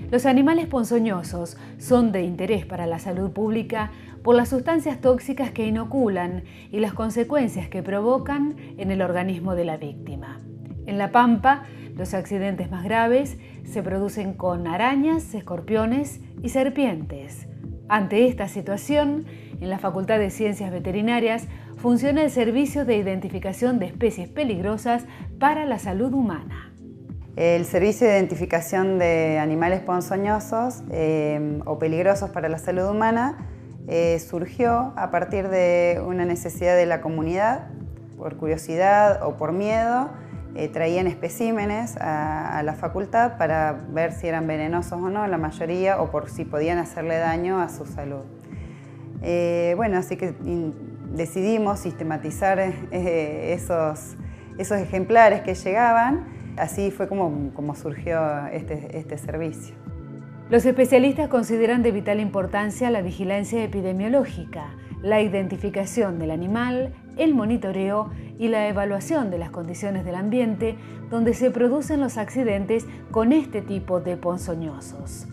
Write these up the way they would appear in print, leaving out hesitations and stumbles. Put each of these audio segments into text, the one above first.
Los animales ponzoñosos son de interés para la salud pública por las sustancias tóxicas que inoculan y las consecuencias que provocan en el organismo de la víctima. En La Pampa, los accidentes más graves se producen con arañas, escorpiones y serpientes. Ante esta situación, en la Facultad de Ciencias Veterinarias funciona el Servicio de Identificación de Especies Peligrosas para la Salud Humana. El Servicio de Identificación de Animales Ponzoñosos o Peligrosos para la Salud Humana surgió a partir de una necesidad de la comunidad, por curiosidad o por miedo. Traían especímenes a la facultad para ver si eran venenosos o no, la mayoría, o por si podían hacerle daño a su salud. Así que decidimos sistematizar esos ejemplares que llegaban. Así fue como surgió este servicio. Los especialistas consideran de vital importancia la vigilancia epidemiológica, la identificación del animal, el monitoreo y la evaluación de las condiciones del ambiente donde se producen los accidentes con este tipo de ponzoñosos.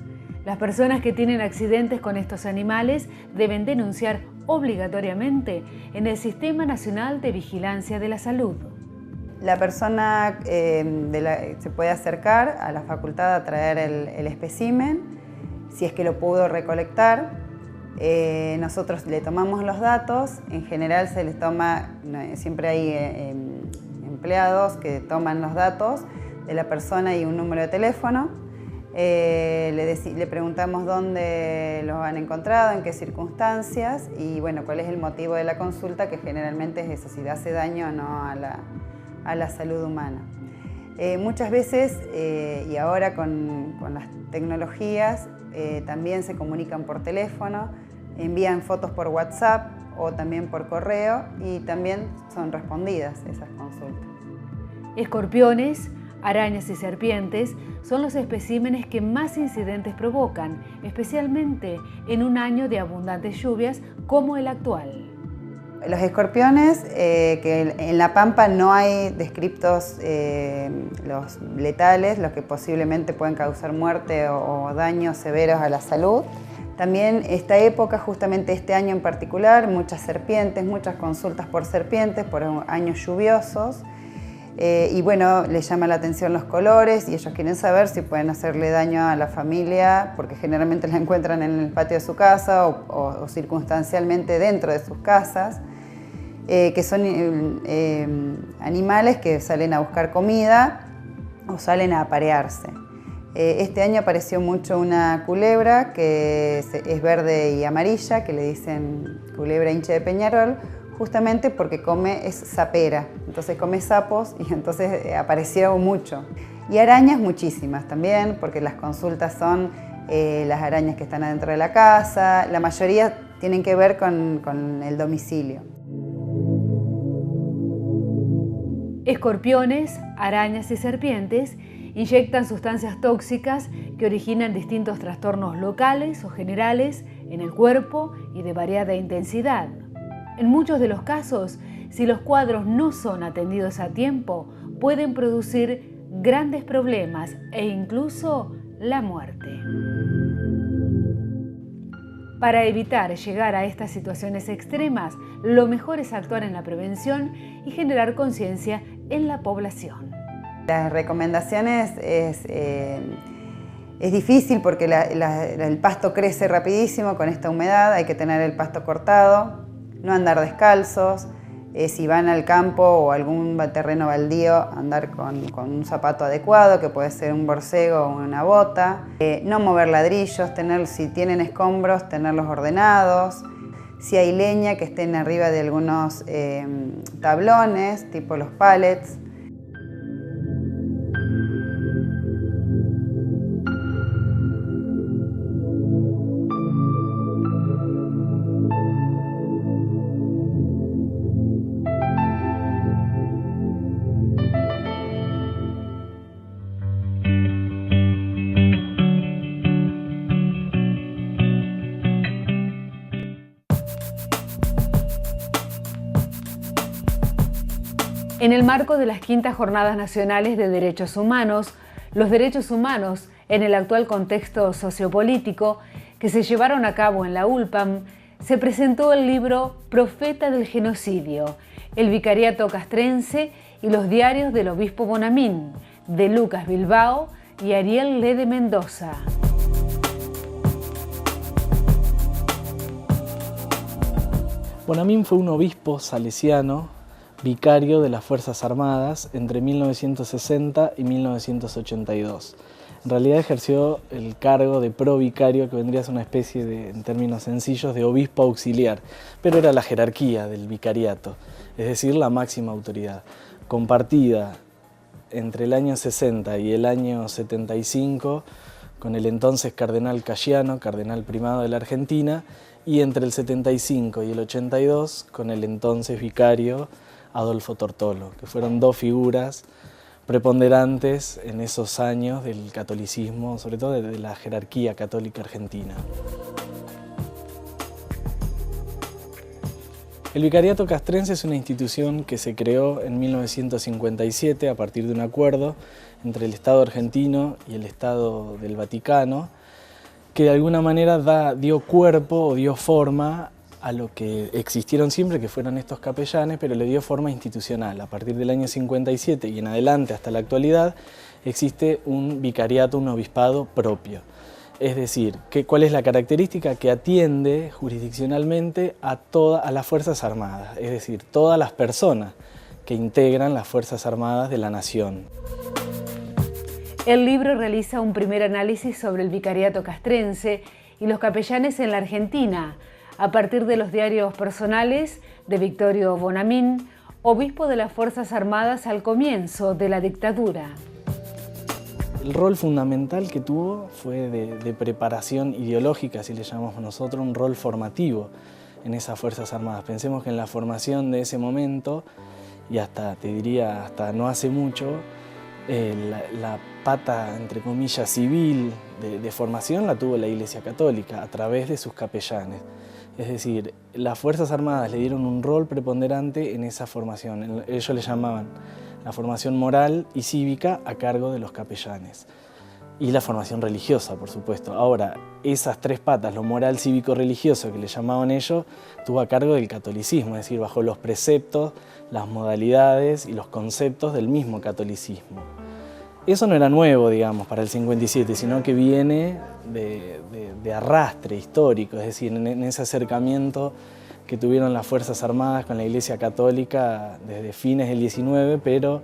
Las personas que tienen accidentes con estos animales deben denunciar obligatoriamente en el Sistema Nacional de Vigilancia de la Salud. La persona se puede acercar a la facultad a traer el espécimen, si es que lo pudo recolectar. Nosotros le tomamos los datos, en general se les toma, siempre hay empleados que toman los datos de la persona y un número de teléfono. Le preguntamos dónde los han encontrado, en qué circunstancias y cuál es el motivo de la consulta, que generalmente es eso, si hace daño o no a la salud humana. Muchas veces, y ahora con las tecnologías, también se comunican por teléfono, envían fotos por WhatsApp o también por correo y también son respondidas esas consultas. Escorpiones, arañas y serpientes son los especímenes que más incidentes provocan, especialmente en un año de abundantes lluvias como el actual. Los escorpiones, que en La Pampa no hay descriptos los letales, los que posiblemente pueden causar muerte o daños severos a la salud. También esta época, justamente este año en particular, muchas serpientes, muchas consultas por serpientes, por años lluviosos. Les llama la atención los colores y ellos quieren saber si pueden hacerle daño a la familia, porque generalmente la encuentran en el patio de su casa o circunstancialmente dentro de sus casas. Que son animales que salen a buscar comida o salen a aparearse. Este año apareció mucho una culebra que es verde y amarilla, que le dicen culebra hincha de Peñarol, justamente porque es sapera, entonces come sapos y entonces apareció mucho. Y arañas muchísimas también, porque las consultas son las arañas que están adentro de la casa, la mayoría tienen que ver con el domicilio. Escorpiones, arañas y serpientes inyectan sustancias tóxicas que originan distintos trastornos locales o generales en el cuerpo y de variada intensidad. En muchos de los casos, si los cuadros no son atendidos a tiempo, pueden producir grandes problemas e incluso la muerte. Para evitar llegar a estas situaciones extremas, lo mejor es actuar en la prevención y generar conciencia en la población. Las recomendaciones es difícil porque el pasto crece rapidísimo con esta humedad, hay que tener el pasto cortado, no andar descalzos, si van al campo o algún terreno baldío, andar con un zapato adecuado, que puede ser un borcego o una bota, no mover ladrillos, si tienen escombros, tenerlos ordenados, si hay leña, que estén arriba de algunos tablones, tipo los pallets. En el marco de las Quintas Jornadas Nacionales de Derechos Humanos, los derechos humanos en el actual contexto sociopolítico que se llevaron a cabo en la ULPAM, se presentó el libro Profeta del Genocidio, el Vicariato Castrense y los diarios del obispo Bonamín, de Lucas Bilbao y Ariel Lede Mendoza. Bonamín fue un obispo salesiano, vicario de las Fuerzas Armadas entre 1960 y 1982. En realidad ejerció el cargo de provicario, que vendría a ser una especie de, en términos sencillos, de obispo auxiliar, pero era la jerarquía del vicariato, es decir, la máxima autoridad, compartida entre el año 60 y el año 75 con el entonces cardenal Cayano, cardenal primado de la Argentina, y entre el 75 y el 82 con el entonces vicario Adolfo Tortolo, que fueron dos figuras preponderantes en esos años del catolicismo, sobre todo de la jerarquía católica argentina. El Vicariato Castrense es una institución que se creó en 1957 a partir de un acuerdo entre el Estado argentino y el Estado del Vaticano, que de alguna manera dio cuerpo o dio forma a lo que existieron siempre, que fueron estos capellanes, pero le dio forma institucional. A partir del año 57 y en adelante hasta la actualidad existe un vicariato, un obispado propio. Es decir, ¿cuál es la característica? Que atiende jurisdiccionalmente a las Fuerzas Armadas, es decir, todas las personas que integran las Fuerzas Armadas de la nación. El libro realiza un primer análisis sobre el vicariato castrense y los capellanes en la Argentina, a partir de los diarios personales de Victorio Bonamín, obispo de las Fuerzas Armadas al comienzo de la dictadura. El rol fundamental que tuvo fue de preparación ideológica, así le llamamos nosotros, un rol formativo en esas Fuerzas Armadas. Pensemos que en la formación de ese momento, y hasta, te diría, hasta no hace mucho, la pata, entre comillas, civil de formación la tuvo la Iglesia Católica a través de sus capellanes. Es decir, las Fuerzas Armadas le dieron un rol preponderante en esa formación. Ellos le llamaban la formación moral y cívica a cargo de los capellanes. Y la formación religiosa, por supuesto. Ahora, esas tres patas, lo moral, cívico, religioso, que le llamaban ellos, tuvo a cargo del catolicismo, es decir, bajo los preceptos, las modalidades y los conceptos del mismo catolicismo. Eso no era nuevo, digamos, para el 57, sino que viene de arrastre histórico, es decir, en ese acercamiento que tuvieron las Fuerzas Armadas con la Iglesia Católica desde fines del 19, pero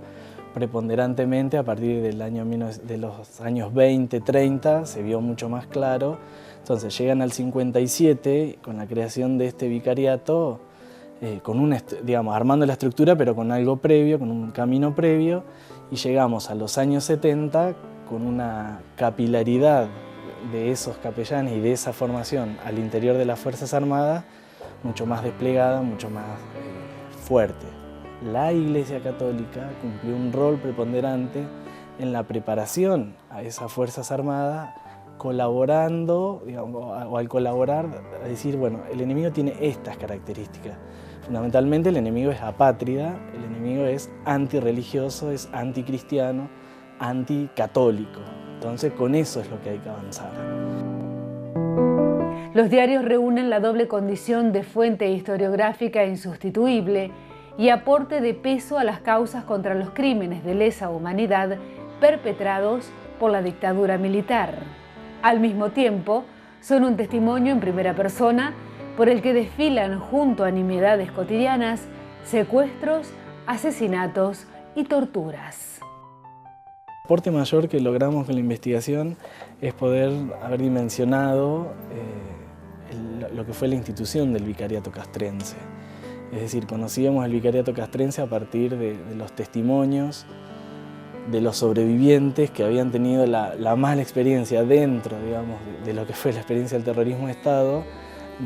preponderantemente a partir de los años 20, 30, se vio mucho más claro. Entonces llegan al 57 con la creación de este vicariato, armando la estructura, pero con algo previo, con un camino previo, y llegamos a los años 70 con una capilaridad de esos capellanes y de esa formación al interior de las Fuerzas Armadas mucho más desplegada, mucho más fuerte. La Iglesia Católica cumplió un rol preponderante en la preparación a esas Fuerzas Armadas, colaborando, o al colaborar, a decir, bueno, el enemigo tiene estas características. Fundamentalmente el enemigo es apátrida, el enemigo es antirreligioso, es anticristiano, anticatólico. Entonces con eso es lo que hay que avanzar. Los diarios reúnen la doble condición de fuente historiográfica insustituible y aporte de peso a las causas contra los crímenes de lesa humanidad perpetrados por la dictadura militar. Al mismo tiempo, son un testimonio en primera persona por el que desfilan junto a nimiedades cotidianas, secuestros, asesinatos y torturas. El aporte mayor que logramos con la investigación es poder haber dimensionado lo que fue la institución del Vicariato Castrense. Es decir, conocíamos el Vicariato Castrense a partir de los testimonios de los sobrevivientes que habían tenido la mala experiencia dentro, digamos, de lo que fue la experiencia del terrorismo de Estado,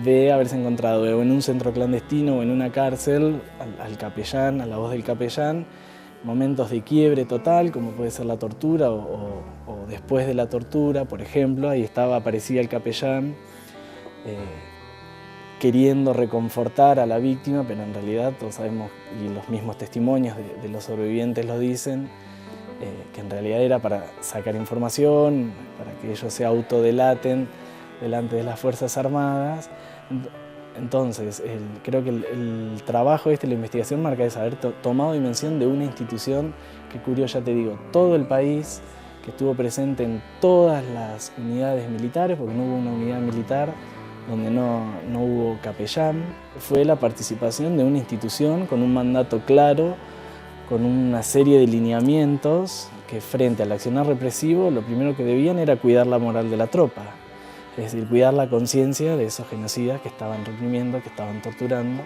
de haberse encontrado o en un centro clandestino o en una cárcel al capellán, a la voz del capellán, momentos de quiebre total, como puede ser la tortura o después de la tortura, por ejemplo, ahí aparecía el capellán, queriendo reconfortar a la víctima, pero en realidad todos sabemos, y los mismos testimonios de los sobrevivientes lo dicen, que en realidad era para sacar información, para que ellos se autodelaten delante de las Fuerzas Armadas. Entonces, creo que el trabajo la investigación marca es haber tomado dimensión de una institución que cubrió, ya te digo, todo el país, que estuvo presente en todas las unidades militares, porque no hubo una unidad militar donde no hubo capellán. Fue la participación de una institución con un mandato claro, con una serie de lineamientos que frente al accionar represivo lo primero que debían era cuidar la moral de la tropa. Es decir, cuidar la conciencia de esos genocidas que estaban reprimiendo, que estaban torturando.